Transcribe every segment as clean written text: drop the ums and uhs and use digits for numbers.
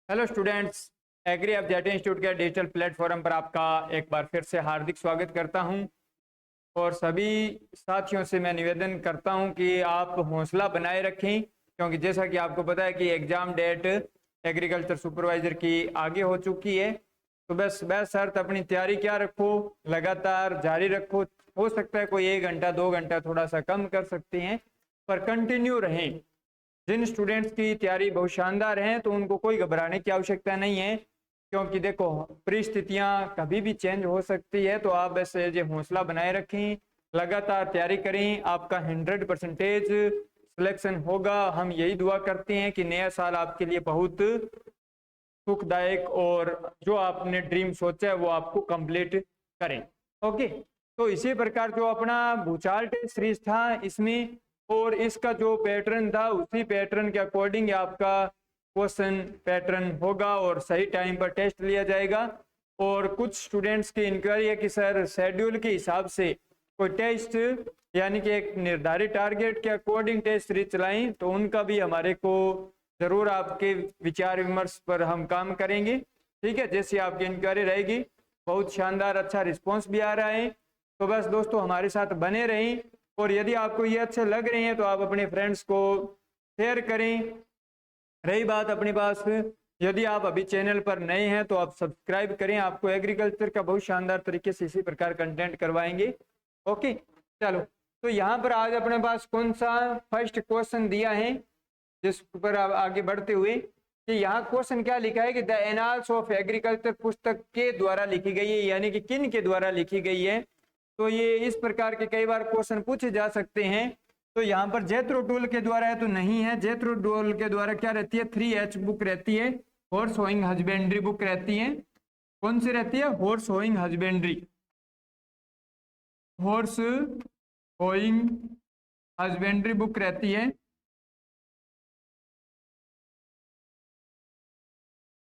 Hello students, एग्री of जेट institute के डिजिटल प्लेटफॉर्म पर आपका एक बार फिर से हार्दिक स्वागत करता हूं। और सभी साथियों से मैं निवेदन करता हूं कि आप हौसला बनाए रखें, क्योंकि जैसा कि आपको पता है कि एग्जाम डेट एग्रीकल्चर सुपरवाइजर की आगे हो चुकी है। तो बस शर्त अपनी तैयारी क्या रखो, लगातार जारी रखो। हो सकता है कोई 1 घंटा 2 घंटा थोड़ा सा कम कर सकते हैं, पर कंटिन्यू रहें। जिन स्टूडेंट्स की तैयारी बहुत शानदार है तो उनको कोई घबराने की आवश्यकता नहीं है, क्योंकि देखो परिस्थितियां कभी भी चेंज हो सकती है। तो आप बस ये हौसला बनाए रखें, लगातार तैयारी करें, आपका 100% सिलेक्शन होगा। हम यही दुआ करते हैं कि नया साल आपके लिए बहुत सुखदायक और जो आपने ड्रीम सोचा है वो आपको कंप्लीट करें। ओके, तो इसी प्रकार जो अपना भूचाल टेस्ट सीरीज था इसमें और इसका जो पैटर्न था उसी पैटर्न के अकॉर्डिंग आपका क्वेश्चन पैटर्न होगा और सही टाइम पर टेस्ट लिया जाएगा। और कुछ स्टूडेंट्स की इंक्वायरी है कि सर शेड्यूल के हिसाब से कोई टेस्ट यानी कि एक निर्धारित टारगेट के अकॉर्डिंग टेस्ट सीरीज चलाएं, तो उनका भी हमारे को जरूर आपके विचार विमर्श पर हम काम करेंगे। ठीक है, जैसी आपकी इंक्वायरी रहेगी। बहुत शानदार अच्छा रिस्पॉन्स भी आ रहा है। तो बस दोस्तों हमारे साथ बने रहें, और यदि आपको ये अच्छे लग रहे हैं तो आप अपने फ्रेंड्स को शेयर करें। रही बात अपने पास, यदि आप अभी चैनल पर नए हैं तो आप सब्सक्राइब करें। आपको एग्रीकल्चर का बहुत शानदार तरीके से इसी प्रकार कंटेंट करवाएंगे। ओके, चलो तो यहाँ पर आज अपने पास कौन सा फर्स्ट क्वेश्चन दिया है, जिस पर आप आगे बढ़ते हुए कि यहाँ क्वेश्चन क्या लिखा है कि द एनाल्स ऑफ एग्रीकल्चर पुस्तक के द्वारा लिखी गई है, यानी कि किन के द्वारा लिखी गई है। तो ये इस प्रकार के कई बार क्वेश्चन पूछे जा सकते हैं। तो यहाँ पर जेथरो टूल के द्वारा है तो नहीं है। जेथरो टूल के द्वारा क्या रहती है, 3H बुक रहती है, हॉर्स होइंग हस्बेंड्री बुक रहती है। कौन सी रहती है, horse hoeing husbandry, horse hoeing husbandry book रहती है।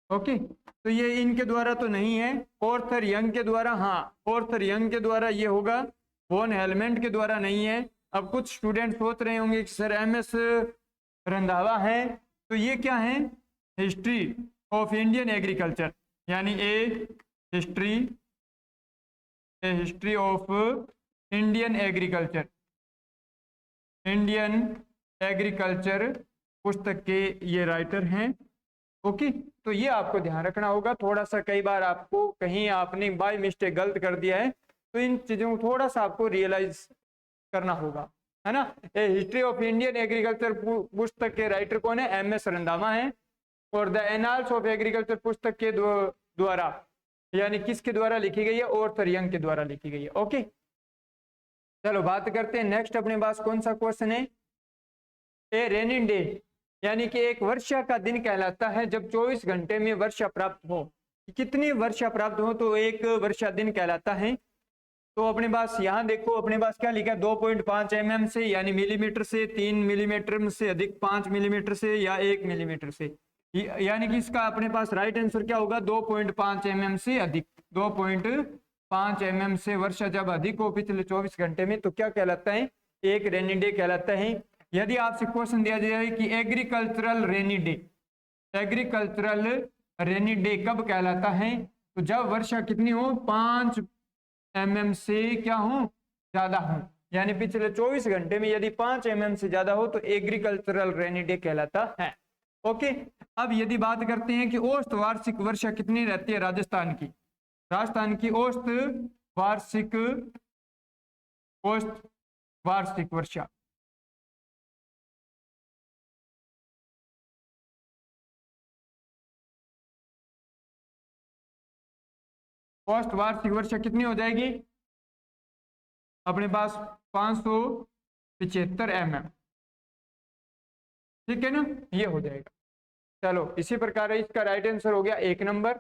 ओके, तो ये इनके द्वारा तो नहीं है। ऑर्थर यंग के द्वारा, हाँ ऑर्थर यंग के द्वारा ये होगा, वॉन हेलमेंट के द्वारा नहीं है। अब कुछ स्टूडेंट सोच रहे होंगे कि सर MS रंधावा है, तो ये क्या है, हिस्ट्री ऑफ इंडियन एग्रीकल्चर, यानी history of Indian agriculture, Indian agriculture पुस्तक के ये राइटर हैं। ओके, तो ये आपको ध्यान रखना होगा। थोड़ा सा कई बार आपको कहीं आपने बाय मिस्टेक गलत कर दिया है, तो इन चीजों को थोड़ा सा आपको रियलाइज करना होगा, है ना। हिस्ट्री ऑफ इंडियन एग्रीकल्चर पुस्तक के राइटर कौन है, MS रंधावा है। और द एनाल्स ऑफ एग्रीकल्चर पुस्तक के द्वारा यानी किसके द्वारा लिखी गई है, ऑर्थर यंग के द्वारा लिखी गई है। ओके, चलो बात करते हैं नेक्स्ट। अपने पास कौन सा क्वेश्चन है, ए रेनी डे यानी कि एक वर्षा का दिन कहलाता है जब 24 घंटे में वर्षा प्राप्त हो। कितनी वर्षा प्राप्त हो तो एक वर्षा दिन कहलाता है। तो अपने पास यहाँ देखो, अपने पास क्या लिखा है, 2.5 mm से यानी मिलीमीटर से, 3 मिलीमीटर से अधिक, 5 मिलीमीटर से या 1 मिलीमीटर से। यानी कि इसका अपने पास राइट आंसर क्या होगा, 2.5 mm से अधिक। 2.5 mm से वर्षा जब अधिक हो पिछले 24 घंटे में तो क्या कहलाता है, एक रेनी डे कहलाता है। यदि आपसे क्वेश्चन दिया जाए कि agricultural rainy day, agricultural rainy day कब कहलाता है, तो जब वर्षा कितनी हो, 5 mm से क्या हो, ज्यादा हो। यानी पिछले 24 घंटे में यदि 5 mm से ज्यादा हो तो एग्रीकल्चरल रेनी डे कहलाता है। ओके, अब यदि बात करते हैं कि औसत वार्षिक वर्षा कितनी रहती है राजस्थान की, राजस्थान की औसत वार्षिक वर्षा, औसत वार्षिक वर्षा कितनी हो जाएगी अपने पास, 575 mm। ठीक है ना, ये हो जाएगा। चलो इसी प्रकार इसका राइट आंसर हो गया 1 नंबर।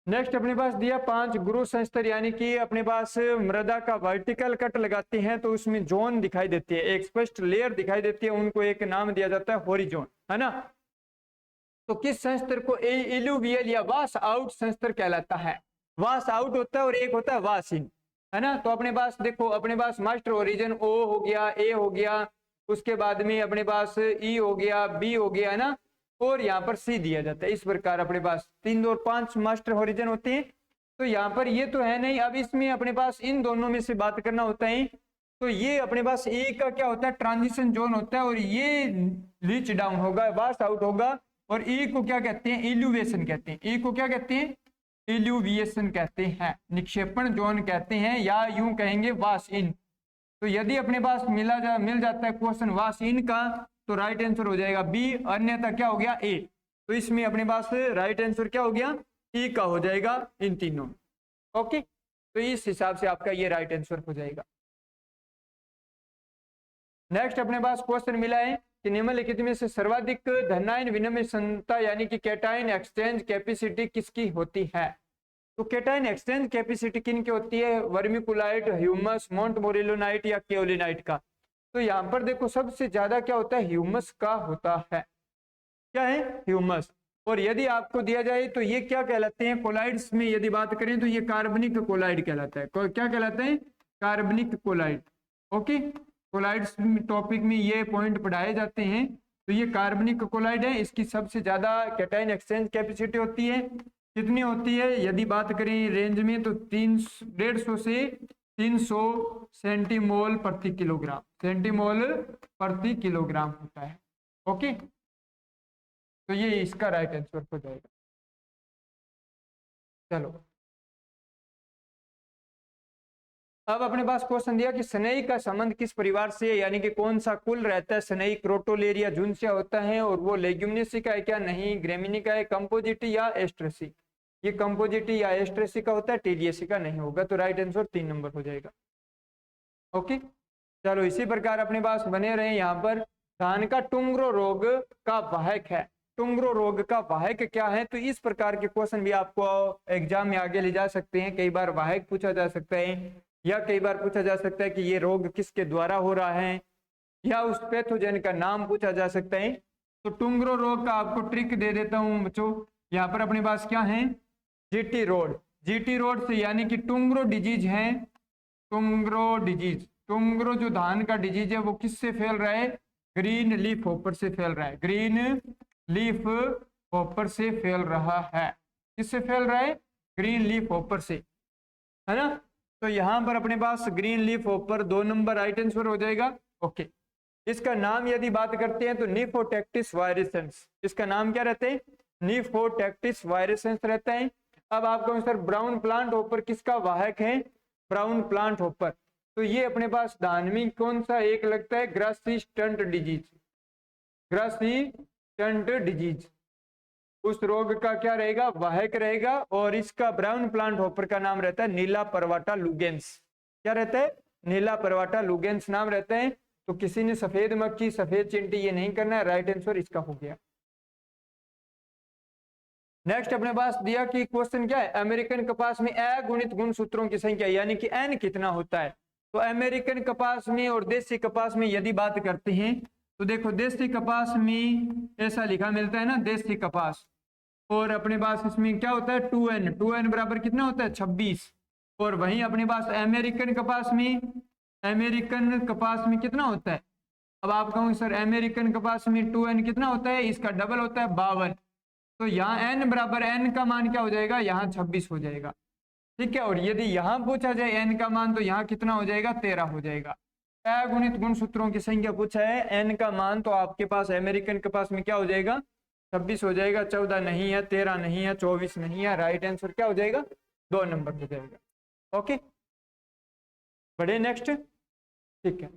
नेक्स्ट अपने पास दिया 5 गुरु संस्तर, यानी कि अपने पास मृदा का वर्टिकल कट लगाते हैं तो उसमें जोन दिखाई देती है, एक स्पष्ट लेयर दिखाई देती है, उनको एक नाम दिया जाता है हॉरिजॉन, है ना। तो किस संस्तर को इलुवियल या वाश आउट संस्तर कहलाता है, वाश आउट होता है और एक होता है वाश इन, है ना। तो अपने पास देखो, अपने पास मास्टर ओरिजिन O हो गया, A हो गया, उसके बाद में अपने पास E हो गया, B हो गया, है ना। और यहाँ पर सी दिया जाता है। इस प्रकार अपने पास 3 और 5 मास्टर होरिजन होते हैं। तो यहाँ पर ये तो है नहीं, अब इसमें अपने पास इन दोनों में से बात करना होता है। तो ये अपने पास ए का क्या होता है, ट्रांजिशन जोन होता है, और ये लीच डाउन होगा, वाश आउट होगा। और ए को क्या कहते हैं, इल्यूवेशन कहते हैं। ए को क्या कहते हैं, इल्यूविएशन कहते हैं, निक्षेपण जोन कहते हैं, या यूं कहेंगे वाश इन। तो यदि अपने पास मिल जाता है क्वेश्चन वाश इन का, तो राइट आंसर हो जाएगा बी, अन्यथा क्या हो गया ए। तो इसमें अपने पास राइट आंसर क्या हो गया, ई का हो जाएगा इन तीनों। ओके, तो इस हिसाब से आपका ये राइट आंसर हो जाएगा। नेक्स्ट अपने पास क्वेश्चन मिला है कि निम्नलिखित में से सर्वाधिक धनायन विनिमय क्षमता यानी कि कैटायन एक्सचेंज कैपेसिटी किसकी होती है। तो कैटायन एक्सचेंज कैपेसिटी किन की होती है, वर्मिकुलाइट, ह्यूमस, मोंटमोरिलोनाइट या केओलिनाइट का। तो यहाँ पर देखो सबसे ज्यादा क्या होता है, ह्यूमस का होता है। क्या है, ह्यूमस। और यदि आपको दिया जाए तो ये क्या कहलाते हैं, कोलाइड्स में यदि बात करें तो ये कार्बनिक कोलाइड कहलाता है। क्या कहलाता है, कार्बनिक कोलाइड। ओके, कोलाइड्स टॉपिक में ये पॉइंट पढ़ाए जाते हैं। तो ये कार्बनिक कोलाइड है, इसकी सबसे ज्यादा कैटायन एक्सचेंज कैपेसिटी होती है। कितनी होती है, यदि बात करें रेंज में, तो 150 से 300 सेंटीमोल प्रति किलोग्राम, सेंटीमोल प्रति किलोग्राम होता है। ओके, तो ये इसका राइट आंसर हो जाएगा। चलो, अब अपने पास क्वेश्चन दिया कि स्नेही का संबंध किस परिवार से, यानी कि कौन सा कुल रहता है। स्नेही क्रोटोलेरिया जुन्सिया होता है, और वो लेग्यूमिनेसी का है क्या, नहीं, ग्रेमिनी का है, कंपोजिटी या एस्ट्रेसी। ये कंपोजिटी या एस्ट्रेसी का होता है, टीलियसी का नहीं होगा। तो राइट आंसर 3 नंबर हो जाएगा। ओके, चलो इसी प्रकार अपने पास बने रहे। यहाँ पर धान का टुंगरो रोग का वाहक है। टुंगरो रोग का वाहक क्या है, तो इस प्रकार के क्वेश्चन भी आपको एग्जाम में आगे ले जा सकते हैं। कई बार वाहक पूछा जा सकता है, या कई बार पूछा जा सकता है कि ये रोग किसके द्वारा हो रहा है, या उस पैथोजन का नाम पूछा जा सकता है। तो टुंगरो रोग का आपको ट्रिक दे देता हूं बच्चों। यहाँ पर अपने पास क्या है, जीटी रोड। जीटी रोड से यानी कि टुंगरो डिजीज है, टुंगरो डिजीज। टुंगरो जो धान का डिजीज है वो किससे फैल रहा है, ग्रीन लीफ हॉपर से फैल रहा है। ग्रीन लीफ हॉपर से फैल रहा है। किससे फैल रहा है, ग्रीन लीफ हॉपर से, है ना। तो यहाँ पर अपने पास green leaf hopper 2 number right answer हो जाएगा। ओके, इसका नाम यदि बात करते हैं तो निफोटेक्टिस वायरेसेंस। इसका नाम क्या रहता है, निफोटेक्टिस वायरेसेंस रहता है। अब आपका आंसर ब्राउन प्लांट हॉपर किसका वाहक है, ब्राउन प्लांट हॉपर। तो ये अपने पास धान में कौन सा एक लगता है, grassy stunt disease. Grassy stunt disease उस रोग का क्या रहेगा, वाहक रहेगा। और इसका ब्राउन प्लांट हॉपर का नाम रहता है नीला परवाटा लुगेंस। क्या रहता है, नीला परवाटा लुगेंस नाम रहता है। तो किसी ने सफेद मक्खी, सफेद चिंटी ये नहीं करना है, राइट आंसर इसका हो गया। नेक्स्ट अपने पास दिया कि क्वेश्चन क्या है, अमेरिकन कपास में अगुणित गुणसूत्रों की संख्या यानी कि एन कितना होता है। तो अमेरिकन कपास में और देसी कपास में यदि बात करते हैं तो देखो देसी कपास में ऐसा लिखा मिलता है ना, देसी कपास। और अपने पास इसमें क्या होता है 2n, 2n बराबर कितना होता है 26। और वहीं अपने पास अमेरिकन कपास में कितना होता है। अब आप कहूँ सर अमेरिकन कपास में 2n कितना होता है, इसका डबल होता है 52। तो यहाँ n बराबर n का मान क्या हो जाएगा, यहाँ 26 हो जाएगा। ठीक है, और यदि यहाँ पूछा जाए n का मान तो यहाँ कितना हो जाएगा, 13 हो जाएगा। अगुणित गुणसूत्रों की संख्या पूछा है, n का मान तो आपके पास अमेरिकन कपास में क्या हो जाएगा, 26 हो जाएगा। 14 नहीं है, 13 नहीं है, 24 नहीं है, राइट आंसर क्या हो जाएगा, 2 नंबर हो जाएगा। ओके, बढ़े नेक्स्ट। ठीक है,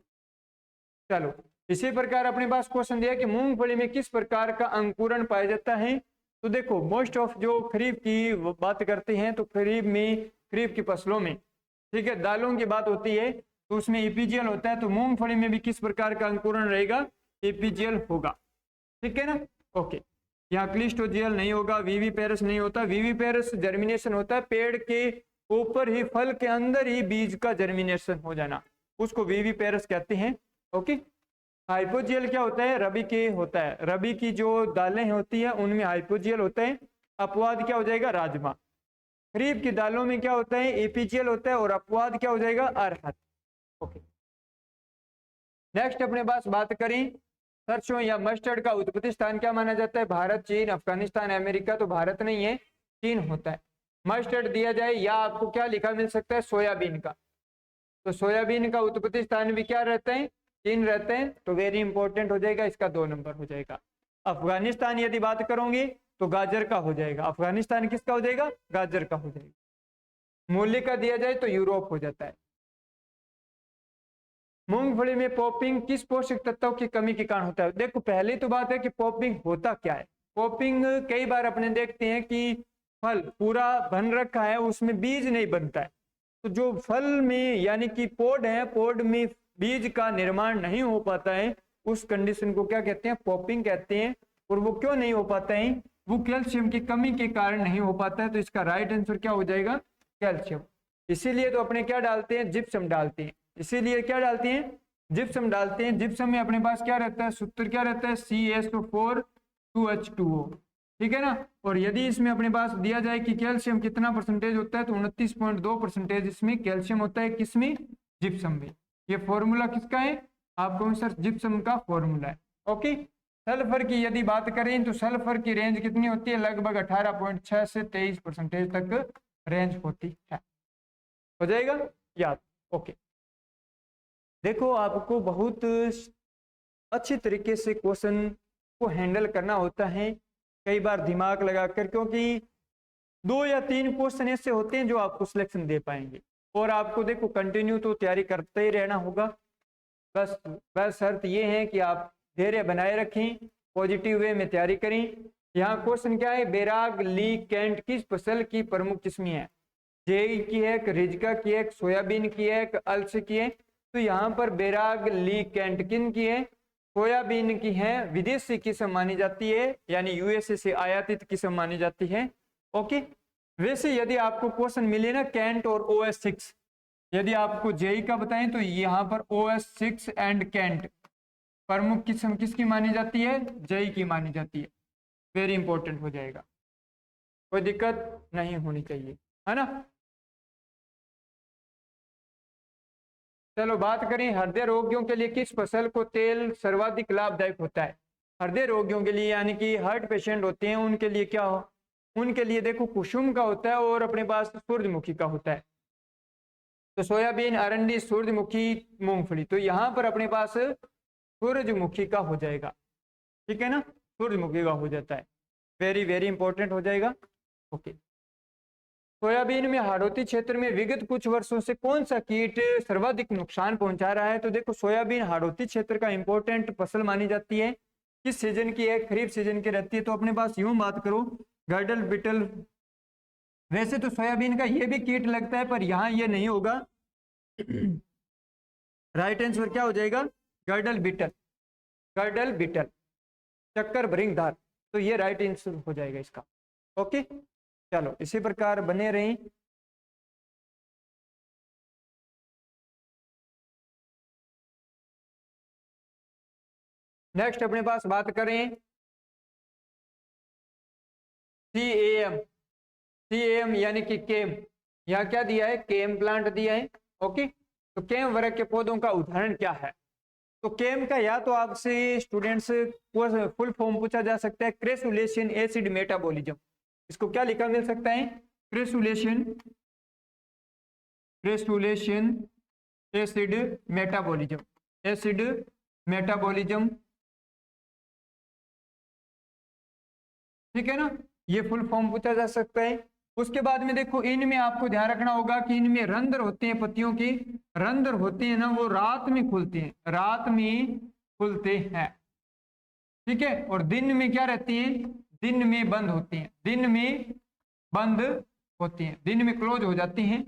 चलो इसी प्रकार अपने पास क्वेश्चन दिया कि मूंगफली में किस प्रकार का अंकुरण पाया जाता है। तो देखो मोस्ट ऑफ जो खरीफ की बात करते हैं तो खरीफ की फसलों में, ठीक है, दालों की बात होती है तो उसमें एपीजियल होता है। तो मूंगफली में भी किस प्रकार का अंकुरण रहेगा, एपीजियल होगा। ठीक है ना। ओके, यहाँ क्लिस्टोजियल नहीं होगा, वीवीपेरस नहीं होता। वीवीपेरस जर्मिनेशन होता है, पेड़ के ऊपर ही, फल के अंदर ही बीज का जर्मिनेशन हो जाना, उसको वीवीपेरस कहते हैं। ओके, हाइपोजियल क्या होता है, रबी के होता है, रबी की जो दालें होती है उनमें हाइपोजियल होता है। अपवाद क्या हो जाएगा, राजमा। खरीफ की दालों में क्या होता है, एपीजियल होता है, और अपवाद क्या हो जाएगा, अरहर। ओके, नेक्स्ट अपने पास बात करें सरसों या मस्टर्ड का उत्पत्ति स्थान क्या माना जाता है? भारत, चीन, अफगानिस्तान, अमेरिका। तो भारत नहीं है, चीन होता है। मस्टर्ड दिया जाए या आपको क्या लिखा मिल सकता है? सोयाबीन का। तो सोयाबीन का उत्पत्ति स्थान भी क्या रहते हैं? चीन रहते हैं। तो वेरी इंपॉर्टेंट हो जाएगा, इसका 2 नंबर हो जाएगा। अफगानिस्तान यदि बात करोगे तो गाजर का हो जाएगा। अफगानिस्तान किसका हो जाएगा? गाजर का हो जाएगा। मूल्य का दिया जाए तो यूरोप हो जाता है। मूंगफली में पॉपिंग किस पोषक तत्वों की कमी के कारण होता है? देखो पहली तो बात है कि पॉपिंग होता क्या है। पॉपिंग कई बार अपने देखते हैं कि फल पूरा बन रखा है, उसमें बीज नहीं बनता है। तो जो फल में यानी कि पोड है, पोड में बीज का निर्माण नहीं हो पाता है, उस कंडीशन को क्या कहते हैं? पॉपिंग कहते हैं। और वो क्यों नहीं हो पाता है? वो कैल्शियम की कमी के कारण नहीं हो पाता है। तो इसका राइट आंसर क्या हो जाएगा? कैल्शियम। इसीलिए तो अपने क्या डालते हैं? जिप्सम डालते हैं। इसीलिए क्या डालते हैं? जिप्सम डालते हैं। जिप्सम में अपने पास क्या रहता है? सूत्र क्या रहता है? CaSO4 2H2O। ठीक है ना। और यदि इसमें अपने पास दिया जाए कि कैल्शियम कितना परसेंटेज होता है, तो 29.2% इसमें कैल्शियम होता है। किसमें? जिप्सम में। ये फॉर्मूला किसका है? आपको सर जिप्सम का फॉर्मूला है। ओके। सल्फर की यदि बात करें तो सल्फर की रेंज कितनी होती है? लगभग 18.6 से 23% तक रेंज होती है। हो जाएगा याद? ओके। देखो आपको बहुत अच्छी तरीके से क्वेश्चन को हैंडल करना होता है, कई बार दिमाग लगाकर, क्योंकि 2 या 3 क्वेश्चन ऐसे होते हैं जो आपको सिलेक्शन दे पाएंगे। और आपको देखो कंटिन्यू तो तैयारी करते ही रहना होगा। बस शर्त ये है कि आप धैर्य बनाए रखें, पॉजिटिव वे में तैयारी करें। यहाँ क्वेश्चन क्या है? बैराग ली कैंट किस फसल की प्रमुख किस्में है? जेई की है, रिजका की है, सोयाबीन की है, अल्स की है। तो यहाँ पर बैराग ली कैंट किन की है? सोयाबीन की है। विदेशी किस्म मानी जाती है, यानी यूएसए से आयातित किस्म मानी जाती है। ओके। वैसे यदि आपको क्वेश्चन मिले ना कैंट और OS6, यदि आपको जेई का बताएं तो यहाँ पर OS6 एंड कैंट प्रमुख किस्म किसकी मानी जाती है? जेई की मानी जाती है। वेरी इंपॉर्टेंट हो जाएगा, कोई दिक्कत नहीं होनी चाहिए, है ना। चलो बात करें हृदय रोगियों के लिए किस फसल को तेल सर्वाधिक लाभदायक होता है? हृदय रोगियों के लिए यानी कि हार्ट पेशेंट होते हैं, उनके लिए क्या हो? उनके लिए देखो कुसुम का होता है और अपने पास सूरजमुखी का होता है। तो सोयाबीन, अरंडी, सूरजमुखी, मूंगफली। तो यहाँ पर अपने पास सूरजमुखी का हो जाएगा। ठीक है ना, सूरजमुखी का हो जाता है। वेरी वेरी इंपॉर्टेंट हो जाएगा। ओके। सोयाबीन में हाड़ौती क्षेत्र में विगत कुछ वर्षों से कौन सा कीट सर्वाधिक नुकसान पहुंचा रहा है? तो देखो सोयाबीन हाड़ौती क्षेत्र का इंपॉर्टेंट फसल मानी जाती है। किस सीजन की है? खरीफ सीजन की रहती है। तो अपने पास यूं बात करो, गर्डल बिटल। वैसे तो सोयाबीन का ये भी कीट लगता है, पर यहाँ ये नहीं होगा। राइट आंसर क्या हो जाएगा? Girdle beetle. गर्डल बिटल, चक्कर भृंगधार। तो ये राइट आंसर हो जाएगा इसका। ओके। चलो इसी प्रकार बने रहें। नेक्स्ट अपने पास बात करें CAM। CAM यानी कि केम। यहाँ क्या दिया है? केम प्लांट दिया है। ओके। तो केम वर्ग के पौधों का उदाहरण क्या है? तो केम का या तो आपसे स्टूडेंट्स फुल फॉर्म पूछा जा सकता है, क्रेसुलेशन एसिड मेटाबॉलिज्म। इसको क्या लिखा मिल सकता है? क्रेसुलेशन, क्रेसुलेशन एसिड मेटाबॉलिज्म, एसिड मेटाबॉलिज्म। ठीक है ना, ये फुल फॉर्म पूछा जा सकता है। उसके बाद में देखो इनमें आपको ध्यान रखना होगा कि इनमें रंध्र होते हैं, पत्तियों के रंध्र होते हैं ना, वो रात में खुलते हैं, रात में खुलते हैं। ठीक है। और दिन में क्या रहती है? दिन में बंद होती हैं, दिन में बंद होती हैं, दिन में क्लोज हो जाती हैं।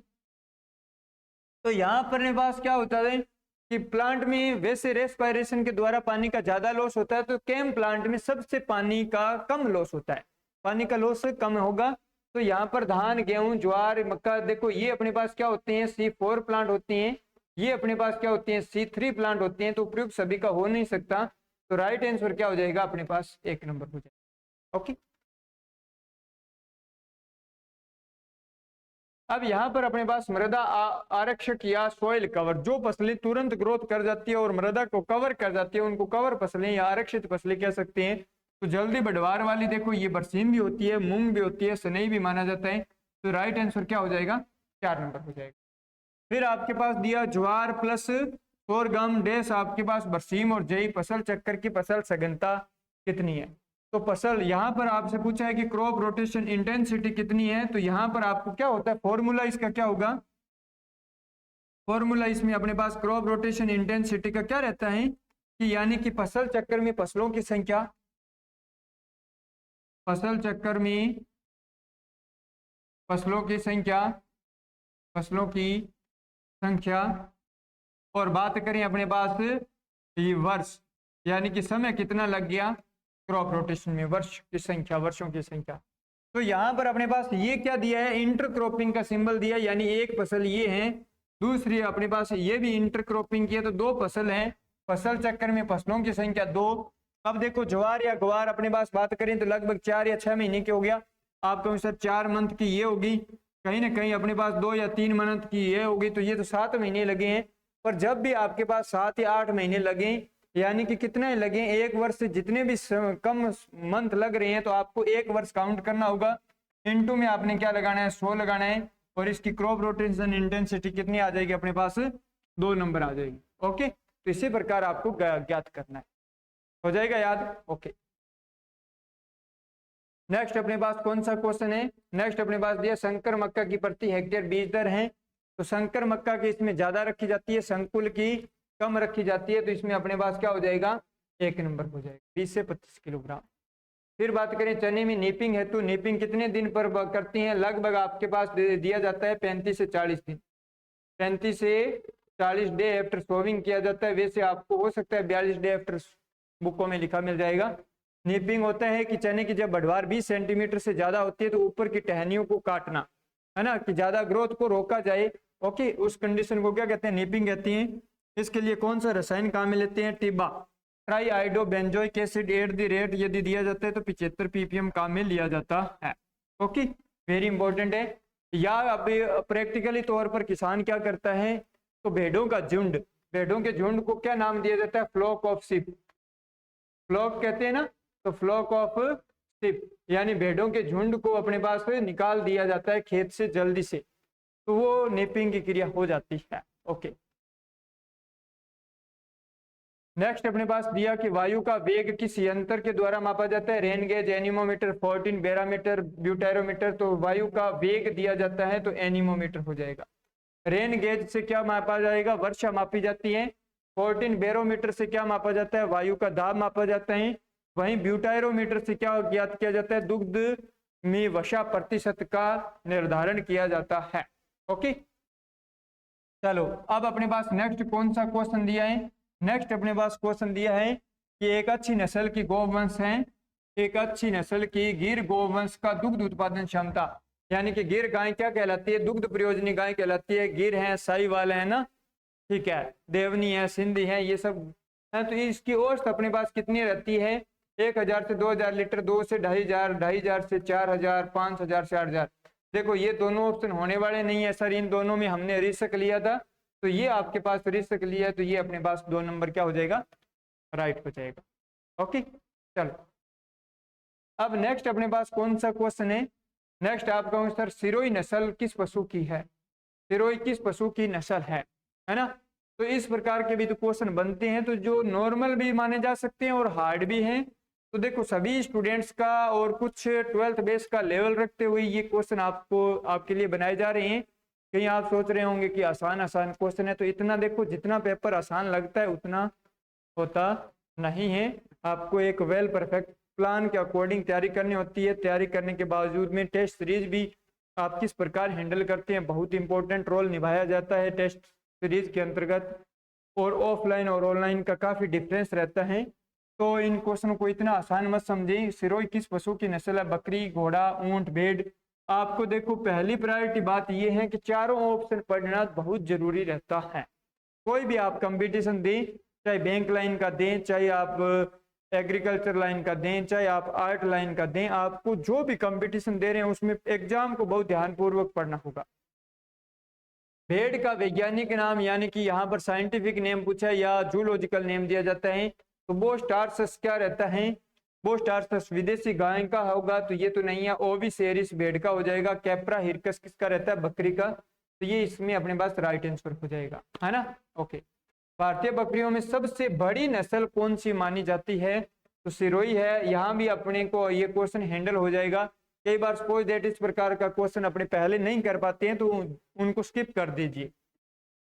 तो यहाँ पर मेरे पास क्या होता है कि प्लांट में वैसे रेस्पिरेशन के द्वारा पानी का ज्यादा लॉस होता है, तो केम प्लांट में सबसे पानी का कम लॉस होता है, पानी का लॉस कम होगा। तो यहाँ पर धान, गेहूं, ज्वार, मक्का, देखो ये अपने पास क्या होते हैं? C4 प्लांट होती हैं। ये अपने पास क्या होती हैं? C3 प्लांट होते हैं। तो प्रयोग सभी का हो नहीं सकता। तो राइट आंसर क्या हो जाएगा? अपने पास 1 नंबर हो जाएगा। ओके। अब यहाँ पर अपने पास मृदा आरक्षक या सॉइल कवर, जो फसलें तुरंत ग्रोथ कर जाती है और मृदा को कवर कर जाती है उनको कवर फसलें या आरक्षित फसलें कह सकते हैं। तो जल्दी बढ़वार वाली देखो ये बरसीम भी होती है, मूंग भी होती है, सनई भी माना जाता है। तो राइट आंसर क्या हो जाएगा? 4 नंबर हो जाएगा। फिर आपके पास दिया ज्वार प्लस सोरगम डैश, आपके पास बरसीम और जई फसल चक्कर की फसल सघनता कितनी है? तो फसल यहाँ पर आपसे पूछा है कि क्रॉप रोटेशन इंटेंसिटी कितनी है, तो यहाँ पर आपको क्या होता है, फॉर्मूला इसका क्या होगा? फॉर्मूला इसमें अपने पास क्रॉप रोटेशन इंटेंसिटी का क्या रहता है कि यानी कि फसल चक्कर में फसलों की संख्या, फसल चक्कर में फसलों की संख्या, फसलों की संख्या, और बात करें अपने पास ये वर्ष, यानी कि समय कितना लग गया क्रॉप रोटेशन में, वर्ष की संख्या, वर्षों की संख्या। तो यहाँ पर अपने पास ये क्या दिया है, इंटरक्रॉपिंग का सिंबल दिया, यानी एक फसल ये है, दूसरी अपने पास ये भी इंटरक्रॉपिंग की है, तो 2 फसल हैं। फसल चक्कर में फसलों की संख्या 2। अब देखो ज्वार या ग्वार अपने पास बात करें तो लगभग 4 या 6 महीने की हो गया, आपके अनुसार 4 मंथ की ये होगी, कहीं ना कहीं अपने पास 2 या 3 मंथ की ये होगी, तो ये तो 7 महीने लगे हैं। पर जब भी आपके पास 7 या 8 महीने लगे, यानी कि कितने लगे, 1 वर्ष से जितने भी कम मंथ लग रहे हैं तो आपको 1 वर्ष काउंट करना होगा, इनटू में आपने क्या लगाना है, 100 लगाना है, और इसकी क्रॉप रोटेशन इंटेंसिटी कितनी आ जाएगी अपने पास, 2 नंबर आ जाएगी। ओके, तो इसी प्रकार आपको ज्ञात करना है, हो जाएगा याद? ओके, नेक्स्ट अपने पास कौन सा क्वेश्चन है? नेक्स्ट अपने पास दिया संकर मक्का की प्रति हेक्टेयर बीज दर है, तो संकर मक्का की इसमें ज्यादा रखी जाती है, संकुल की कम रखी जाती है, तो इसमें अपने पास क्या हो जाएगा, 1 नंबर हो जाएगा, 20 से 25 किलोग्राम। फिर बात करें चने में नीपिंग है, तो नीपिंग कितने दिन पर करती हैं? लगभग आपके पास दिया जाता है 35 से 40 दिन, 35 से 40 डे आफ्टर सोविंग किया जाता है। वैसे आपको हो सकता है 42 डे आफ्टर बुकों में लिखा मिल जाएगा। नीपिंग होता है कि चने की जब बढ़वार 20 सेंटीमीटर से ज्यादा होती है तो ऊपर की टहनियों को काटना, है ना, कि ज्यादा ग्रोथ को रोका जाए। ओके, उस कंडीशन को क्या कहते हैं, नीपिंग कहती हैं। इसके लिए कौन सा रसायन काम में लेते हैं? Tibba try आइडो benzoic acid at the rate यदि दिया जाता है तो 75 ppm काम में लिया जाता है। ओके, वेरी इंपॉर्टेंट है। या अभी प्रैक्टिकली तौर पर किसान क्या करता है, तो भेड़ों का झुंड, भेड़ों के झुंड को क्या नाम दिया जाता है? फ्लॉक ऑफ शिप, फ्लॉक कहते हैं ना, तो फ्लॉक ऑफ शिप, यानी भेड़ों के झुंड को अपने पास से निकाल दिया जाता है खेत से जल्दी से, तो वो नेपिंग की क्रिया हो जाती है। ओके, नेक्स्ट अपने पास दिया कि वायु का वेग किस यंत्र के द्वारा मापा जाता है? रेन गेज, एनीमोमीटर, 14 बैरोमीटर, ब्यूटारोमीटर। तो वायु का वेग दिया जाता है तो एनीमोमीटर हो जाएगा। रेन गेज से क्या मापा जाएगा? वर्षा मापी जाती है। 14 बैरोमीटर से क्या मापा जाता है? वायु का दाब मापा जाता है। वहीं ब्यूटारोमीटर से क्या ज्ञात किया जाता है? दुग्ध में वसा प्रतिशत का निर्धारण किया जाता है। ओके, चलो अब अपने पास नेक्स्ट कौन सा क्वेश्चन दिया है? नेक्स्ट अपने पास क्वेश्चन दिया है कि एक अच्छी नस्ल की गोवंश है, एक अच्छी नस्ल की गिर गोवंश का दुग्ध उत्पादन क्षमता, यानी कि गिर गाय क्या कहलाती है? दुग्ध प्रयोजनी गाय कहलाती है। गिर है, साहीवाल है ना, ठीक है, देवनी है, सिंधी है, ये सब है। तो इसकी औसत अपने पास कितनी रहती है? 1000 से 2000 लीटर, 2 से 2500, 2500 से 4000, 5000 से 8000। देखो ये दोनों ऑप्शन होने वाले नहीं है सर, इन दोनों में हमने रिस्क लिया था, तो ये आपके पास रिस्क लिया है, तो ये अपने पास 2 नंबर क्या हो जाएगा? राइट हो जाएगा। ओके, चलो अब नेक्स्ट अपने पास कौन सा क्वेश्चन है? नेक्स्ट आपका सर सिरोही नस्ल किस पशु की है? सिरोही किस पशु की नस्ल है ना? तो इस प्रकार के भी तो क्वेश्चन बनते हैं, तो जो नॉर्मल भी माने जा सकते हैं और हार्ड भी हैं। तो देखो सभी स्टूडेंट्स का और कुछ 12th बेस का लेवल रखते हुए ये क्वेश्चन आपको आपके लिए बनाए जा रहे हैं। कहीं आप सोच रहे होंगे कि आसान आसान क्वेश्चन है, तो इतना देखो जितना पेपर आसान लगता है उतना होता नहीं है। आपको एक वेल परफेक्ट प्लान के अकॉर्डिंग तैयारी करनी होती है। तैयारी करने के बावजूद में टेस्ट सीरीज भी आप किस प्रकार हैंडल करते हैं, बहुत इंपॉर्टेंट रोल निभाया जाता है टेस्ट सीरीज के अंतर्गत। और ऑफलाइन और ऑनलाइन का काफ़ी डिफरेंस रहता है, तो इन क्वेश्चनों को इतना आसान मत समझें। सिरोही किस पशु की नस्ल है? बकरी, घोड़ा, ऊंट, भेड़। आपको देखो पहली प्रायोरिटी बात यह है कि चारों ऑप्शन पढ़ना बहुत जरूरी रहता है। कोई भी आप कंपटीशन दें, चाहे बैंक लाइन का दें, चाहे आप एग्रीकल्चर लाइन का दें, चाहे आप आर्ट लाइन का दें, आपको जो भी कंपटीशन दे रहे हैं उसमें एग्जाम को बहुत ध्यानपूर्वक पढ़ना होगा। भेड़ का वैज्ञानिक नाम यानी कि यहाँ पर साइंटिफिक नेम पूछा या जूलॉजिकल नेम दिया जाता है तो बोस टार्सस क्या रहता है, बोस टार्सस विदेशी गाय का होगा तो ये तो नहीं है, ओविस एरिस भेड़ का हो जाएगा, कैप्रा हिरकस किसका रहता है, बकरी का, तो ये इसमें अपने पास राइट आंसर हो जाएगा, है ना। ओके, भारतीय बकरियों में सबसे बड़ी नस्ल कौन सी मानी जाती है, तो सिरोही है। यहाँ भी अपने को ये क्वेश्चन हैंडल हो जाएगा, कई बार सपोज दैट इस प्रकार का क्वेश्चन अपने पहले नहीं कर पाते हैं तो उनको स्किप कर दीजिए,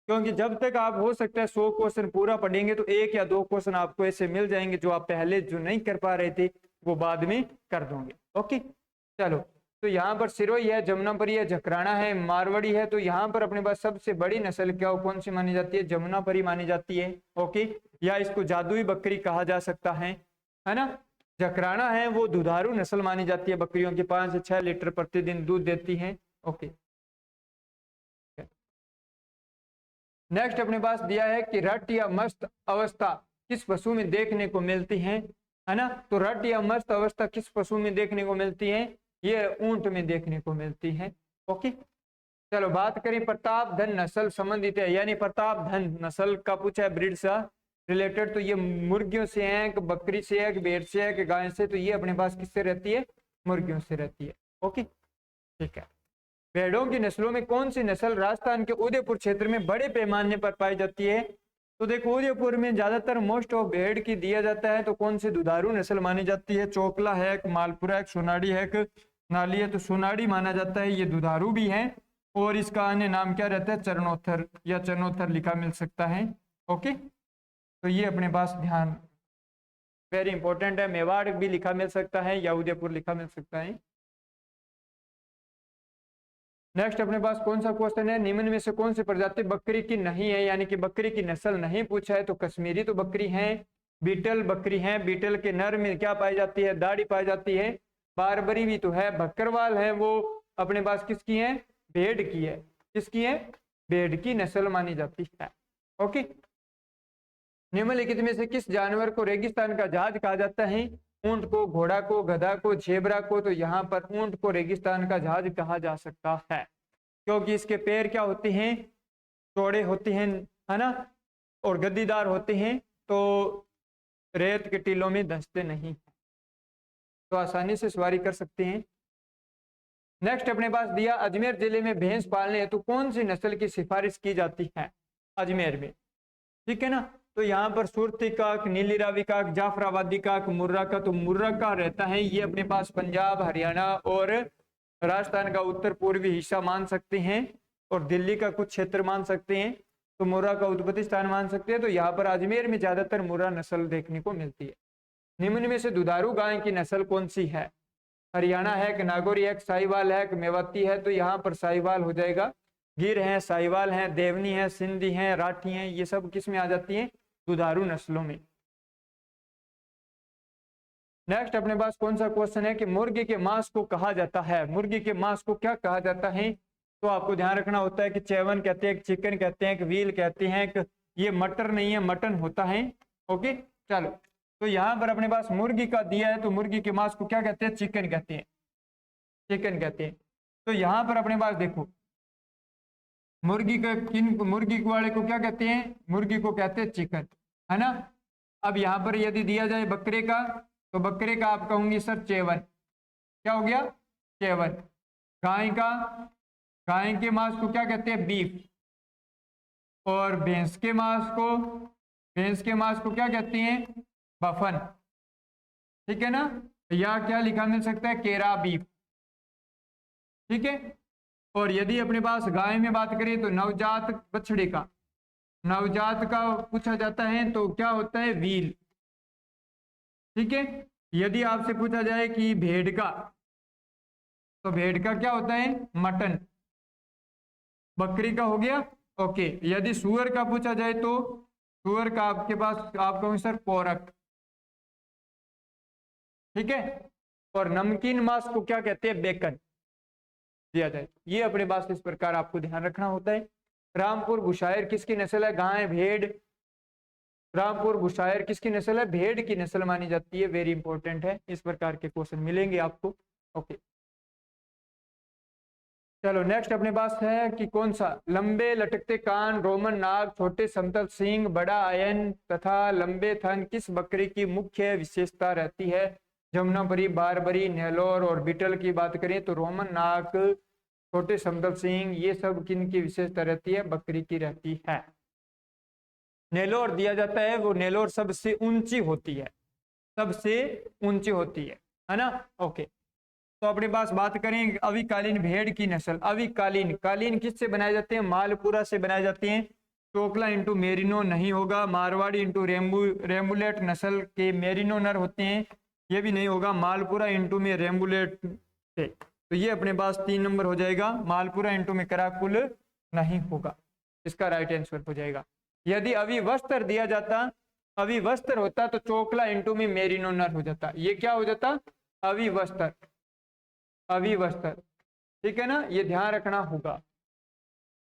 क्योंकि जब तक आप हो सकता है 100 क्वेश्चन पूरा पढ़ेंगे तो 1 या 2 क्वेश्चन आपको ऐसे मिल जाएंगे जो आप पहले जो नहीं कर पा रहे थे वो बाद में कर दोगे। ओके चलो, तो यहाँ पर सिरोही है, जमुनापरी है, जकराना है, मारवाड़ी है, तो यहाँ पर अपने पास सबसे बड़ी नस्ल क्या कौन सी मानी जाती है, जमुनापरी मानी जाती है। ओके, या इसको जादुई बकरी कहा जा सकता है ना। जकराना है वो दुधारू नस्ल मानी जाती है, बकरियों की 5 से 6 लीटर प्रतिदिन दूध देती हैं। ओके, नेक्स्ट अपने पास दिया है कि रट या मस्त अवस्था किस पशु में देखने को मिलती है ना। तो रट या मस्त अवस्था किस पशु में देखने को मिलती है, ये ऊंट में देखने को मिलती है। ओके चलो, बात करें प्रताप धन नस्ल संबंधित है, यानी प्रताप धन नस्ल का पूछा है ब्रीड से रिलेटेड, तो ये मुर्गियों से है कि बकरी से है कि भेड़ से है कि गाय से, तो ये अपने पास किससे रहती है, मुर्गियों से रहती है। ओके ठीक है, भेड़ों की नस्लों में कौन सी नस्ल राजस्थान के उदयपुर क्षेत्र में बड़े पैमाने पर पाई जाती है, तो देखो उदयपुर में ज्यादातर मोस्ट ऑफ भेड़ की दिया जाता है, तो कौन सी दुधारू नस्ल मानी जाती है, चोकला है, मालपुरा है, सोनाड़ी है, नाली है, तो सोनाड़ी माना जाता है, ये दुधारू भी है, और इसका अन्य नाम क्या रहता है, चरणोत्थर या चरणोत्थर लिखा मिल सकता है। ओके, तो ये अपने पास ध्यान वेरी इंपॉर्टेंट है, मेवाड़ भी लिखा मिल सकता है या उदयपुर लिखा मिल सकता है। नेक्स्ट अपने पास कौन सा क्वेश्चन है, निम्न में से कौन सी प्रजाति बकरी की नहीं है, यानी कि बकरी की नस्ल नहीं पूछा है, तो कश्मीरी तो बकरी है, बीटल बकरी है, बीटल के नर में क्या पाई जाती है, दाढ़ी पाई जाती है, बारबरी भी तो है, बकरवाल है, वो अपने पास किसकी है, भेड़ की है, किसकी है, भेड़ की नस्ल मानी जाती है। ओके, निम्नलिखित में से किस जानवर को रेगिस्तान का जहाज कहा जाता है, ऊंट को, घोड़ा को, गधा को, झेबरा को, तो यहाँ पर ऊंट को रेगिस्तान का जहाज कहा जा सकता है, क्योंकि इसके पैर क्या होते हैं, चौड़े होते हैं, है ना, और गद्दीदार होते हैं, तो रेत के टीलों में धंसते नहीं, तो आसानी से सवारी कर सकते हैं। नेक्स्ट अपने पास दिया, अजमेर जिले में भैंस पालने हेतु कौन सी नस्ल की सिफारिश की जाती है अजमेर में, ठीक है ना, तो यहाँ पर सुरती काक, नीली रावी काक, जाफराबादी काक, मुर्रा का, तो मुर्रा का रहता है, ये अपने पास पंजाब, हरियाणा और राजस्थान का उत्तर पूर्वी हिस्सा मान सकते हैं, और दिल्ली का कुछ क्षेत्र मान सकते हैं, तो मुर्रा का उत्पत्ति स्थान मान सकते हैं, तो यहाँ पर अजमेर में ज्यादातर मुर्रा नस्ल देखने को मिलती है। निम्न में से दुधारू गाय की नस्ल कौन सी है, हरियाणा है कि नागौरी है कि साहिवाल है कि मेवाती है, तो यहाँ पर साहिवाल हो जाएगा, गिर है, साहिवाल है, देवनी है, सिंधी है, राठी है, ये सब किस में आ जाती है, दुधारू नस्लों में। नेक्स्ट अपने पास कौन सा क्वेश्चन है कि मुर्गी के मांस को कहा जाता है, मुर्गी के मांस को क्या कहा जाता है, तो आपको ध्यान रखना होता है कि चेवन कहते हैं, चिकन कहते हैं, कि व्हील कहते हैं, कि ये मटर नहीं है, मटन होता है। ओके चलो, तो यहाँ पर अपने पास मुर्गी का दिया है, तो मुर्गी के मांस को क्या कहते हैं, चिकन कहते हैं, चिकन कहते हैं। तो यहाँ पर अपने पास देखो मुर्गी का मुर्गी वाले को क्या कहते हैं, मुर्गी को कहते हैं चिकन, है ना। अब यहाँ पर यदि दिया जाए बकरे का, तो बकरे का आप कहूंगी सर चेवन, क्या हो गया, चेवन। गाय का, गाय के मांस को क्या कहते हैं, बीफ, और भैंस के मांस को, भैंस के मांस को क्या कहते हैं, बफन, ठीक है ना, या क्या लिखा मिल सकता है, केरा बीफ, ठीक है। और यदि अपने पास गाय में बात करें तो नवजात बछड़े का, नवजात का पूछा जाता है तो क्या होता है, व्हील, ठीक है। यदि आपसे पूछा जाए कि भेड़ का, तो भेड़ का क्या होता है, मटन, बकरी का हो गया। ओके, यदि सुअर का पूछा जाए तो सुअर का आपके पास आप कहोगे सर पोरक, ठीक है। और नमकीन मांस को क्या कहते हैं, बेकन दिया जाए, ये अपने पास इस प्रकार आपको ध्यान रखना होता है। रामपुर बुशायर किसकी नस्ल है, गाय, भेड़, रामपुर बुशायर किसकी नस्ल है, भेड़ की नस्ल मानी जाती है, वेरी इंपॉर्टेंट है, इस प्रकार के क्वेश्चन मिलेंगे आपको। ओके चलो नेक्स्ट अपने पास है कि कौन सा, लंबे लटकते कान, रोमन नाक, छोटे समतल सींग, बड़ा आयन तथा लंबे थन किस बकरी की मुख्य विशेषता रहती है? जमुनापरी, बारबरी, नेलोर और बीटल की बात करें तो रोमन नाक, छोटे समतल सींग, ये सब किन की विशेषता रहती है? बकरी की रहती है। नेलोर दिया जाता है, वो नेलोर सबसे ऊंची होती है, सबसे ऊंची होती है ना। ओके, तो अपने पास बात करें अविकालीन भेड़ की नस्ल। अविकालीन, कालीन किससे बनाए जाते हैं? मालपुरा से बनाए जाते हैं। टोकला इंटू मेरिनो नहीं होगा। मारवाड़ी इंटू रेम्बुलेट नस्ल के मेरिनो नर होते हैं, ये भी नहीं होगा। मालपुरा इंटू में रेम्बुलेट से, तो ये अपने पास 3 नंबर हो जाएगा। मालपुरा इंटू में कराकुल नहीं होगा, इसका राइट आंसर हो जाएगा। यदि अविवस्त्र दिया जाता, अविवस्त्र होता तो चोकला इंटू में मेरिनो नर हो जाता। ये क्या हो जाता? अविवस्त्र, अविवस्त्र, ठीक है ना, ये ध्यान रखना होगा,